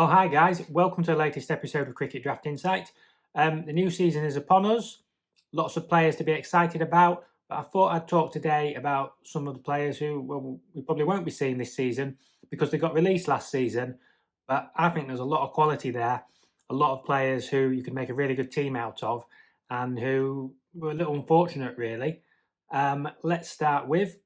Oh, hi guys. Welcome to the latest episode of Cricket Draft Insight. The new season is upon us. Lots of players to be excited about. But I thought I'd talk today about some of the players who we probably won't be seeing this season because they got released last season. But I think there's a lot of quality there. A lot of players who you could make a really good team out of and who were a little unfortunate, really. Let's start with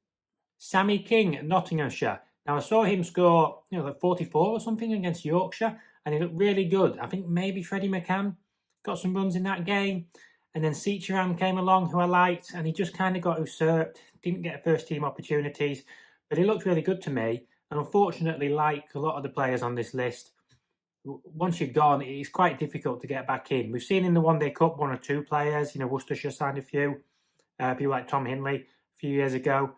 Sammy King at Nottinghamshire. Now I saw him score, like 44 or something against Yorkshire, and he looked really good. I think maybe Freddie McCann got some runs in that game, and then Seacharan came along, who I liked, and he just kind of got usurped. Didn't get first team opportunities, but he looked really good to me. And unfortunately, like a lot of the players on this list, once you're gone, it's quite difficult to get back in. We've seen in the One Day Cup one or two players. Worcestershire signed a few, people like Tom Hinley a few years ago.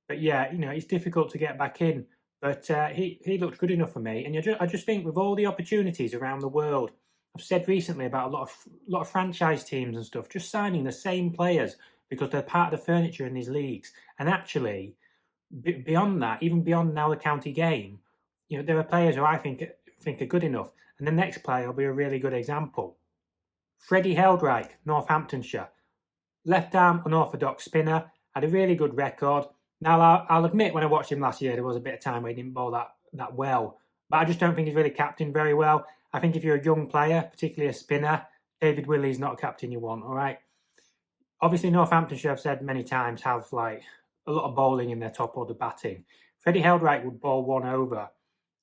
But yeah, it's difficult to get back in. But he looked good enough for me. And I just think with all the opportunities around the world, I've said recently about a lot of franchise teams and stuff just signing the same players because they're part of the furniture in these leagues. And actually, beyond that, even beyond now the county game, there are players who I think are good enough. And the next player will be a really good example. Freddie Heldreich, Northamptonshire, left arm unorthodox spinner, had a really good record. Now, I'll admit when I watched him last year, there was a bit of time where he didn't bowl that well. But I just don't think he's really captained very well. I think if you're a young player, particularly a spinner, David Willey's not a captain you want, all right? Obviously, Northamptonshire, I've said many times, have like a lot of bowling in their top order batting. Freddie Heldreich would bowl one over.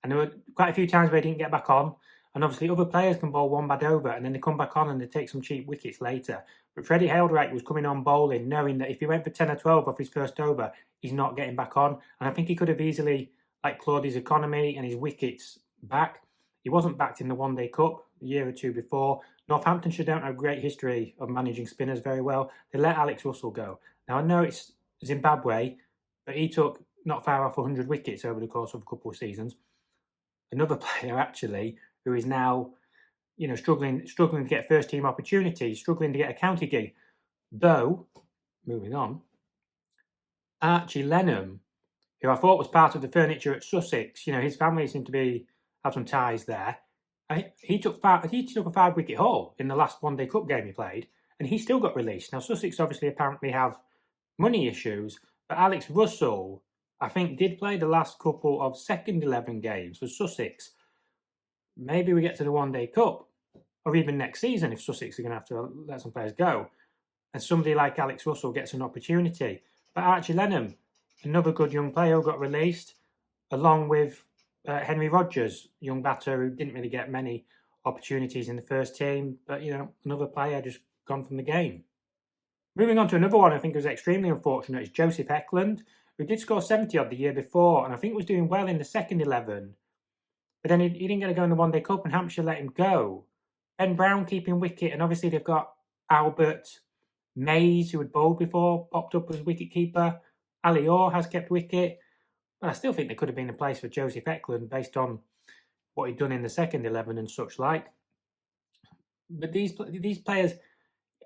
And there were quite a few times where he didn't get back on. And obviously, other players can bowl one bad over and then they come back on and they take some cheap wickets later. But Freddie Heldreich was coming on bowling, knowing that if he went for 10 or 12 off his first over, he's not getting back on. And I think he could have easily clawed his economy and his wickets back. He wasn't backed in the One Day Cup a year or two before. Northamptonshire don't have a great history of managing spinners very well. They let Alex Russell go. Now, I know it's Zimbabwe, but he took not far off 100 wickets over the course of a couple of seasons. Another player, actually, who is now, struggling to get first team opportunities, struggling to get a county gig. Though, moving on, Archie Lenham, who I thought was part of the furniture at Sussex, his family seemed to have some ties there. He took a 5-wicket haul in the last One Day Cup game he played, and he still got released. Now, Sussex obviously apparently have money issues, but Alex Russell, I think, did play the last couple of second 11 games for Sussex. Maybe we get to the One Day Cup, or even next season if Sussex are going to have to let some players go, and somebody like Alex Russell gets an opportunity. But Archie Lenham, another good young player who got released, along with Henry Rogers, young batter who didn't really get many opportunities in the first team, but another player just gone from the game. Moving on to another one I think was extremely unfortunate is Joseph Eklund, who did score 70 odd the year before, and I think was doing well in the second 11. But then he didn't get to go in the One Day Cup, and Hampshire let him go. Ben Brown keeping wicket, and obviously they've got Albert Mays, who had bowled before, popped up as wicket-keeper. Ali Orr has kept wicket. But I still think there could have been a place for Joseph Eklund based on what he'd done in the second 11 and such like. But these players,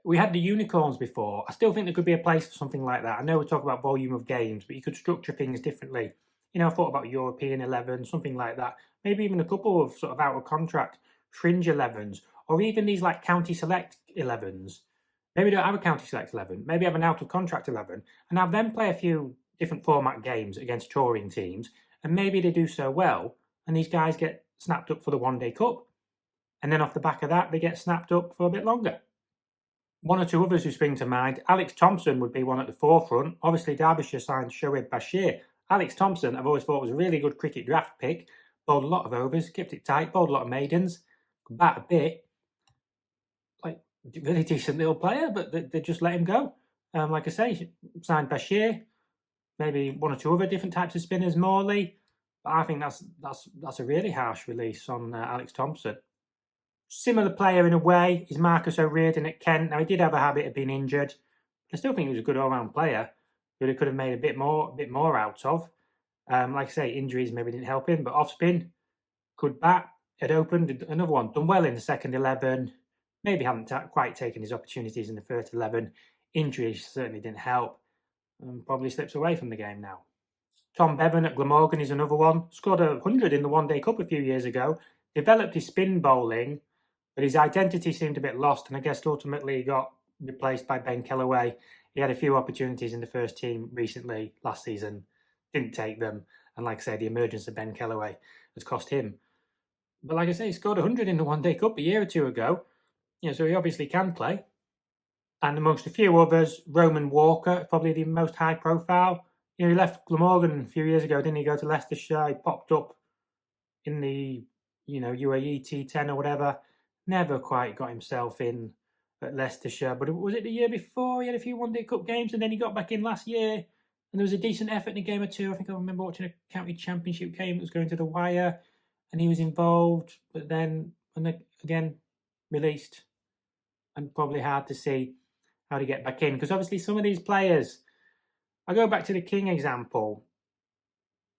we had the unicorns before. I still think there could be a place for something like that. I know we talk about volume of games, but you could structure things differently. I thought about European 11, something like that. Maybe even a couple of sort of out of contract fringe 11s, or even these like county select 11s. Maybe don't have a county select 11, maybe have an out of contract 11, and have them play a few different format games against touring teams, and maybe they do so well, and these guys get snapped up for the One Day Cup. And then off the back of that, they get snapped up for a bit longer. One or two others who spring to mind, Alex Thompson would be one at the forefront. Obviously, Derbyshire signed Shoaib Bashir. Alex Thompson, I've always thought was a really good cricket draft pick. Bowled a lot of overs, kept it tight, bowled a lot of maidens, could bat a bit. Like, really decent little player, but they just let him go. Like I say, signed Bashir, maybe one or two other different types of spinners, Morley. But I think that's a really harsh release on Alex Thompson. Similar player in a way is Marcus O'Riordan at Kent. Now, he did have a habit of being injured. I still think he was a good all-round player who they could have made a bit more out of. Like I say, injuries maybe didn't help him, but off spin, could bat, had opened, another one, done well in the second 11, maybe hadn't quite taken his opportunities in the first 11. Injuries certainly didn't help, and probably slips away from the game now. Tom Bevan at Glamorgan is another one. Scored 100 in the One Day Cup a few years ago. Developed his spin bowling, but his identity seemed a bit lost, and I guess ultimately he got replaced by Ben Kellaway. He had a few opportunities in the first team recently last season, didn't take them, and like I say, the emergence of Ben Kellaway has cost him. But like I say, he scored 100 in the One Day Cup a year or two ago, so he obviously can play. And amongst a few others, Roman Walker, probably the most high profile. He left Glamorgan a few years ago, didn't he? Go to Leicestershire. He popped up in the, UAE T10 or whatever. Never quite got himself in at Leicestershire. But was it the year before? He had a few One Day Cup games and then he got back in last year. And there was a decent effort in a game or two. I think I remember watching a county championship game that was going to the wire and he was involved, but then, again, released. And probably hard to see how to get back in. Because obviously some of these players, I go back to the King example.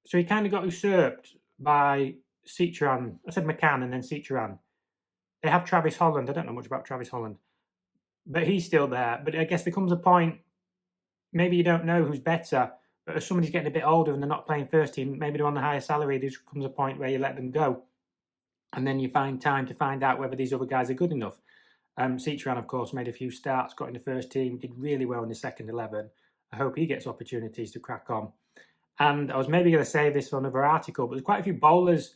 So he kind of got usurped by Citroen. I said McCann and then Citroen. They have Travis Holland. I don't know much about Travis Holland. But he's still there. But I guess there comes a point, maybe you don't know who's better, but if somebody's getting a bit older and they're not playing first team, maybe they're on the higher salary, there comes a point where you let them go. And then you find time to find out whether these other guys are good enough. Citroen, of course, made a few starts, got in the first team, did really well in the second 11. I hope he gets opportunities to crack on. And I was maybe going to save this for another article, but there's quite a few bowlers,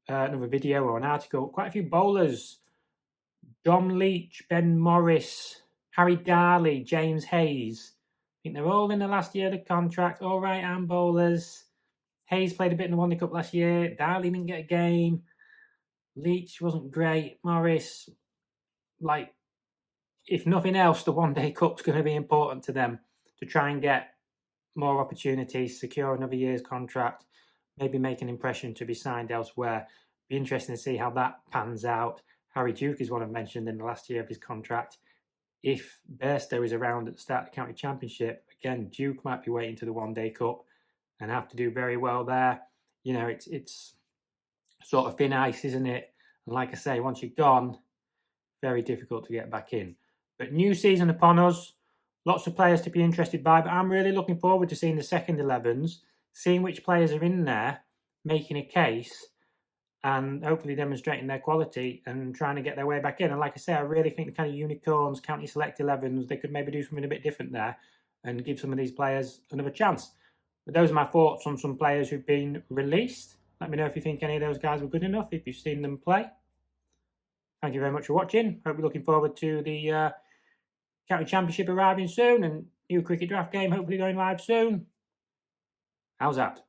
another video or an article, quite a few bowlers. Dom Leach, Ben Morris, Harry Darley, James Hayes. I think they're all in the last year of the contract, all right-arm bowlers. Hayes played a bit in the One Day Cup last year. Darley didn't get a game. Leach wasn't great. Morris, if nothing else, the One Day Cup's going to be important to them to try and get more opportunities, secure another year's contract, maybe make an impression to be signed elsewhere. Be interesting to see how that pans out. Harry Duke is one I've mentioned in the last year of his contract. If Bairstow is around at the start of the county championship, again, Duke might be waiting to the One Day Cup and have to do very well there. It's sort of thin ice, isn't it? And like I say, once you're gone, very difficult to get back in. But new season upon us, lots of players to be interested by, but I'm really looking forward to seeing the second 11s, seeing which players are in there, making a case, and hopefully demonstrating their quality and trying to get their way back in. And like I say, I really think the kind of unicorns, county select 11s, they could maybe do something a bit different there and give some of these players another chance. But those are my thoughts on some players who've been released. Let me know if you think any of those guys were good enough, if you've seen them play. Thank you very much for watching. Hope you're looking forward to the County Championship arriving soon and new cricket draft game hopefully going live soon. How's that?